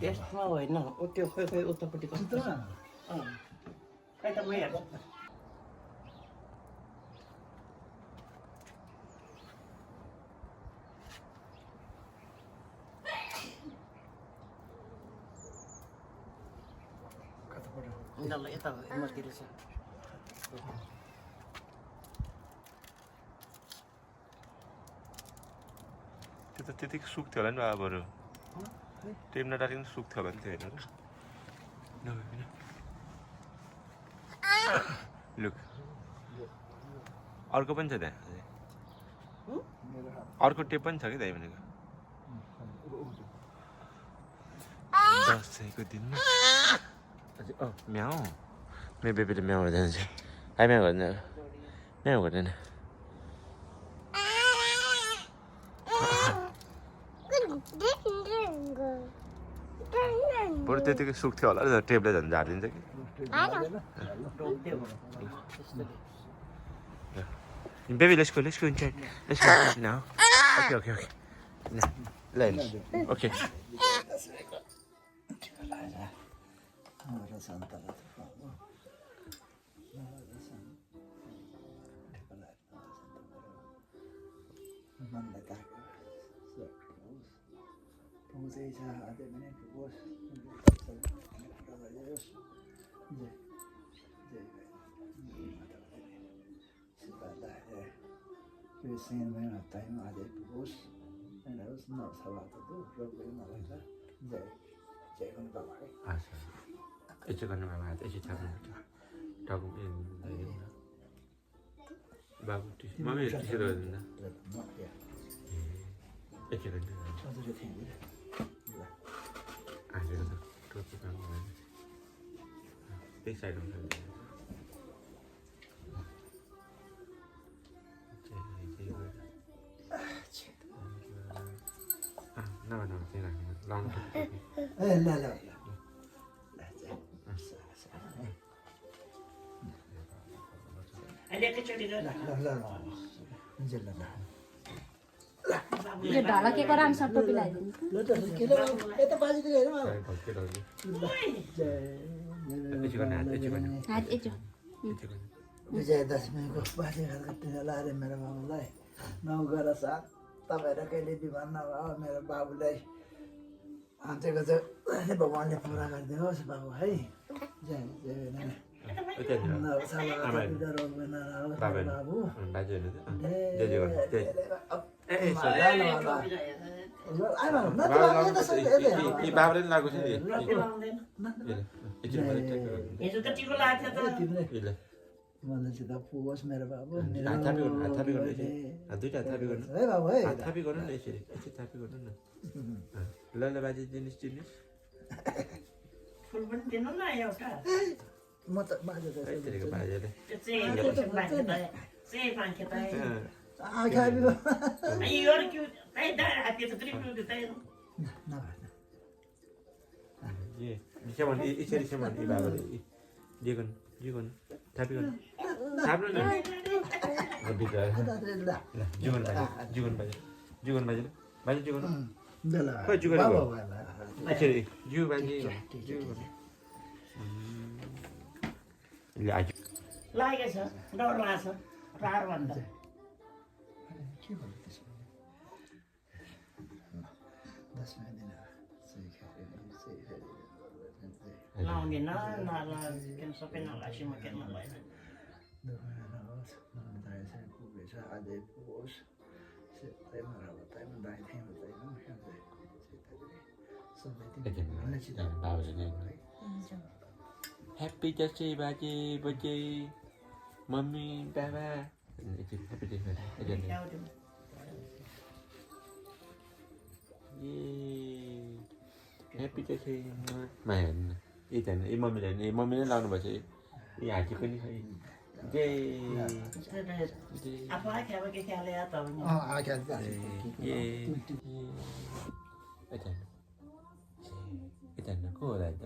त्यसमा होइन त्यो खोइ खोइ उतापट्टि कस्तो खै त म हेर्छु ल यता मतिर छ त्यो त त्यतिकै सुक्थ्यो होला नि बाबाहरू टेप नडालिकन सुक्थ्यो होला नि त्यो होइन र लुक अर्को पनि छ त्यहाँ अर्को टेप पनि छ कि दाइ भनेको दसैँको दिनमा म्याउ मेरो बेबीले म्याउ गर्दैन चाहिँ आइ म्याउ गर्दैन म्याउ गर्दैन बरु त्यतिकै सुक्थ्यो होला टेपले झन् झारिदिन्छ कि baby let's go inside let's go now okay okay okay ल ओके यसो गर्नु बाबा हात यसो छाप्नुपर्छ टाउको बाबु मम्मी त्यसो गर्दैन यसो गर्नु हाँसेको छ टोपी काम गर्दैन त्यही साइडमा नभन त्यही राख्नु लाउनु ढाला के गराम सब टोपी लगाइदिनु हात यचो विजयदशमीको बाजे घरको टिका लाएर मेरो बाबुलाई नौगर साथ तपाईँहरू कहिले बिमार नभयो मेरो बाबुलाई हातेको चाहिँ भगवान्ले पुरा गरिदियोस् बाबु है जय जय बाबाले लागेको छ नि मलाई चाहिँ त पुगोस् मेरो बाबु दुईवटा थापी गर्नु है बाबु है थापी गर्नु न यसरी यसरी थापी गर्नु न ल ल बाजे दिनुहोस् दिनुहोस् फुल पनि दिनु न एउटा म त बाजे त बाजेले यसरी सामान यी बाबाले जे गर्नु थापी गर्नु थाप्नु न जुगन बाजे बाजे जुगन खोइ जुगन यसरी जु बाजे लागेको छ डर लाग्छ टाढ भन्दा लाउँदैन सबै नलासी म खेल्न भएन Happy birthday baje baje mummy baba happy birthday happy birthday man इतन ए मम्मीले लाउनु भएछ ए हाकी पनि खै जे आफूलाई खेल्यो कि खेले त इतन को होला त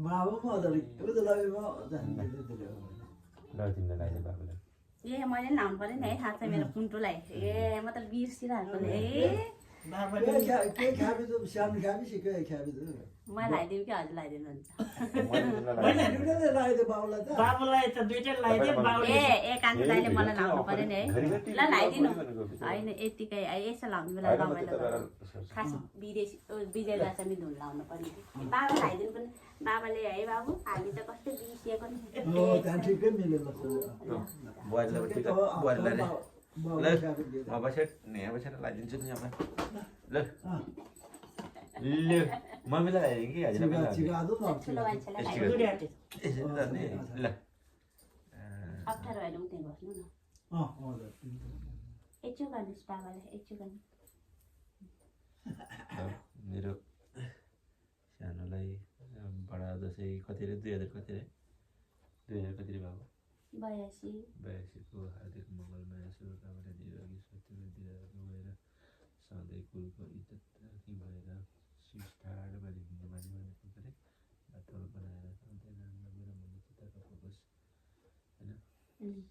बाबु म त उतलाई म ल तिमीलाई लाग्यो बाबुलाई ए मैले लाउनु पर्यो नि है थाहा छ मेरो पुन्टुलाई ए म त बिर्सिरहेको ए के खाबी त सानो खाबी सिके खाबी त म लगाइदिउँ कि हजुर लगाइदिनुहुन्छ लगाइदियो बाउलाई त बाबुलाई त दुईटै लगाइदियो बाबुले ए कान्छी दाइले मलाई लाउनु पर्यो नि है ल लगाइदिनु होइन यतिकै यसो लाउनु बेला रमाइलो खास विदेशी विजय दशमी धुन लाउनु पर्यो बाबा लगाइदिनु पनि बाबाले है बाबु हामी त कस्तो बिर्सिएको नि त्यहाँ ठिकै मिल्यो लगाइदिन्छु नि अब ल ल मम्मीलाई लगाइदिएँ कि हजुरलाई चिगादो त ठुलो मान्छेलाई ल अप्ठ्यारो होइन उतै बस्नु न एकचो गर्नुहोस् बाबालाई एकचो गर्नु मेरो सानोलाई बडा दसैँ कति रे 2000 कति रे 2000 कति रे बाबु 82 को हार्दिक मङ्गलमय शुभकामना दिएर अघि सत्यमा दिएर भएर सधैँ कुलको इज्जत राखी भएर शिष्टाचार गरिदिनु मानिमानेको गरे बाटो बनाएर सधैँ राम्रो मेरो मनमा चिताको फोकस होइन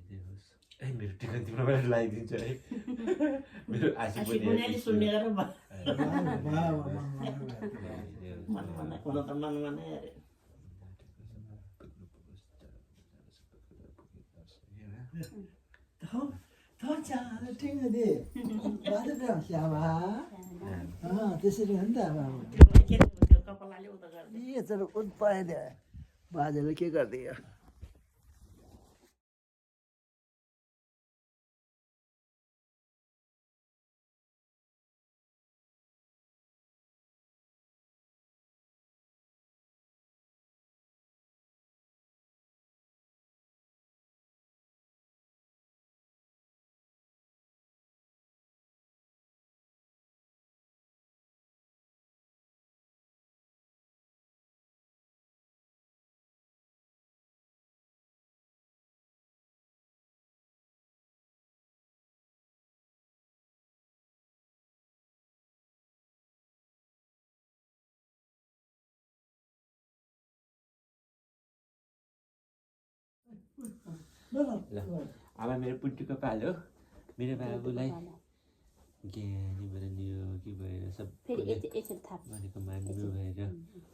जय होस् ए मेरो टिका तिमीलाई लगाइदिन्छु है मेरो आशी पनि सुनेर त्यसरी हो नि त अब कपालले उता गर्दै चलो कुद पाइदियो बाजेले के गरिदियो आमा मेरो पुट्टीको पालो मेरो बाबुलाई ज्ञानी भएर निरोगी भएर सबैले भनेको मान्नु भएर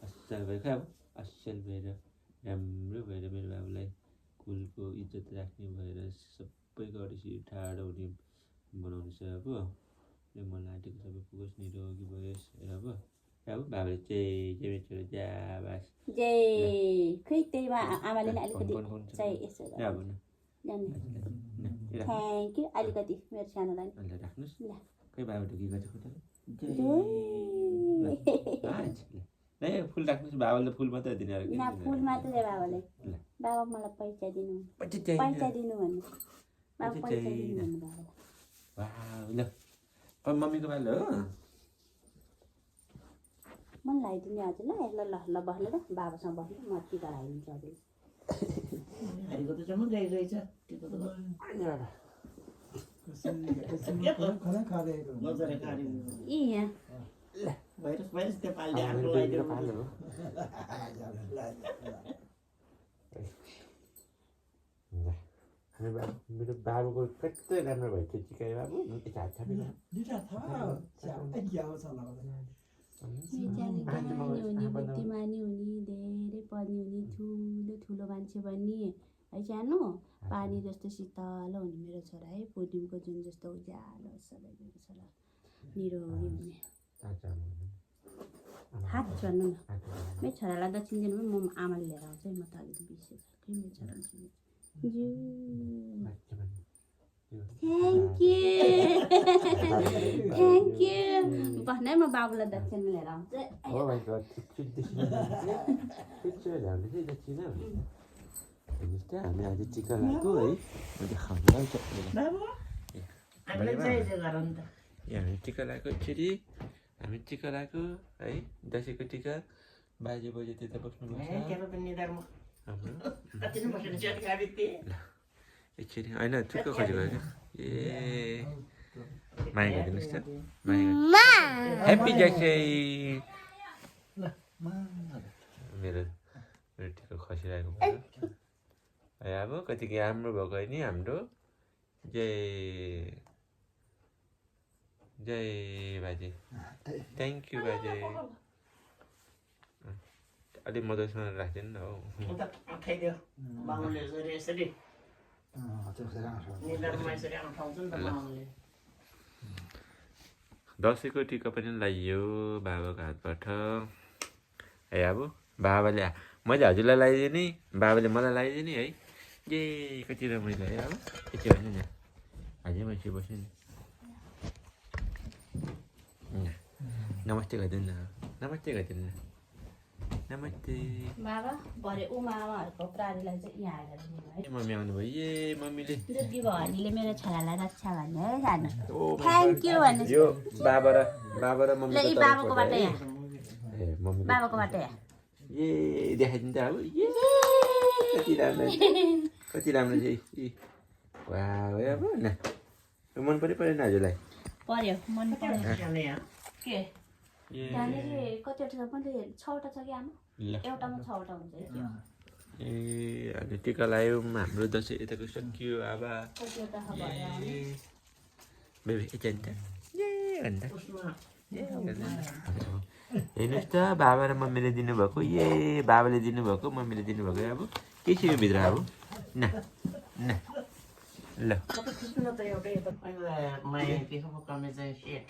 असल भएर अब असल भएर राम्रो भएर मेरो बाबुलाई कुलको इज्जत राख्ने भएर सबैको अडिसी ठाडो हुने बनाउनु छ अब यो मन आँटेको सबै पुगोस् निरोगी भयोस् अब अब बाबुले चाहिँ छोरो जाबास जय खै त्यहीमा आमाले नि अलिकति चाहिँ यसो थ्याङ्क यू अलिकति मेरो सानोलाई राख्नुहोस् खै बाबु ढुकी गर्छ खुट्टा ल फुल राख्नुहोस् बाबाले फुल मात्रै दिने न फुल मात्रै दे बाबाले बाबा मलाई पैसा दिनु पैसा दिनु भन्नु बाबा पैसा दिनु भन्नु बाबालाई ल मम्मीको पालो हो मन लगाइदिने हजुरलाई ल ल ल बस्नु त बाबासँग बस्नु म टिका लगाइदिन्छु हजुर हारीको त जम्मै गइरहेछ त्यो त मजाले खाने ए यहाँ भाइरस त्यो पाल्दै आगो लगाइदियो मेरो बाबुको कस्तो राम्रो भयो त्यो चिकाइ बाबु बुद्धिमानी हुने धेरै पढ्ने हुने ठुलो ठुलो मान्छे बन्ने है सानो पानी जस्तो शीतल हुने मेरो छोरा है पुडिमको जुन जस्तो उज्यालो सबै मेरो छोरा निरोगी हुने हात छोड्नु न मेरो छोरालाई दक्षिण दिनु पनि म आमाले लिएर आउँछु है म त अलिकति बिर्सेँ खै मेरो छोरा थ्याङ्क यू थ्याङ्क यू भन्नै म बाबुलाई दक्षिण लिएर आउँछु हामी आज टिका लगाएको है हामी टिका लगाएको एकचोटि हामी टिका लगाएको है दसैँको टिका बाजे बजे त्यता बस्नुपर्छ एकचोटि होइन चुक्क खोजेको होइन ए माया गरिदिनुहोस् त ह्याप्पी दसैँ मेरो टिका खसिरहेको है अब कतिको राम्रो भएको होइन हाम्रो जय जय बाजे थ्याङ्क यू बाजे अलिक मधुसमा राखिदिनु न हौ खाइदियो बाहुनले यसरी यसरी निधारमा यसरी उठाउँछ नि त बाहुनले दसैँको टिका पनि लगाइयो बाबाको हातबाट है अब बाबाले मैले हजुरलाई लगाइदिने बाबाले मलाई लगाइदिने है ए कति रमाइलो है अब यति होइन नि हजुर मान्छे बस्यो नि नमस्ते गरिदिनु न नमस्ते गरिदिनु न नमस्ते बाबा भरे उमामाहरूको प्राणीलाई चाहिँ यहाँ आएर दिनु है मम्मी आउनुभयो ए मम्मीले दुर्गी भवानीले मेरो छोरालाई रक्षा भन्ने है जानु थ्याङ्क यू भन्नु यो बाबा र ल मम्मी यी बाबाकोबाट यहाँ ए मम्मी बाबाकोबाट यहाँ ए देखाइदिन्छ अब ए कति राम्रो कति राम्रो चाहिँ वाह अब न मन परेन हजुरलाई पर्यो मन पर्यो जाने यहाँ के त्यहाँनिर कतिवटा छ मैले 6वटा छ कि आमा ल एउटामा 6वटा हुन्छ है ए अनि टिका लगायौँ हाम्रो दसैँ यताको सकियो अब कतिवटा छ भयो बेबी एकछिन ए भन्दा उसमा हेर्नुहोस् त बाबा र मम्मीले दिनुभएको ए बाबाले दिनुभएको मम्मीले दिनुभएको अब के छ यो भित्र अब न न ल खिच्नु त एउटै माया के कमेज चाहिँ सेट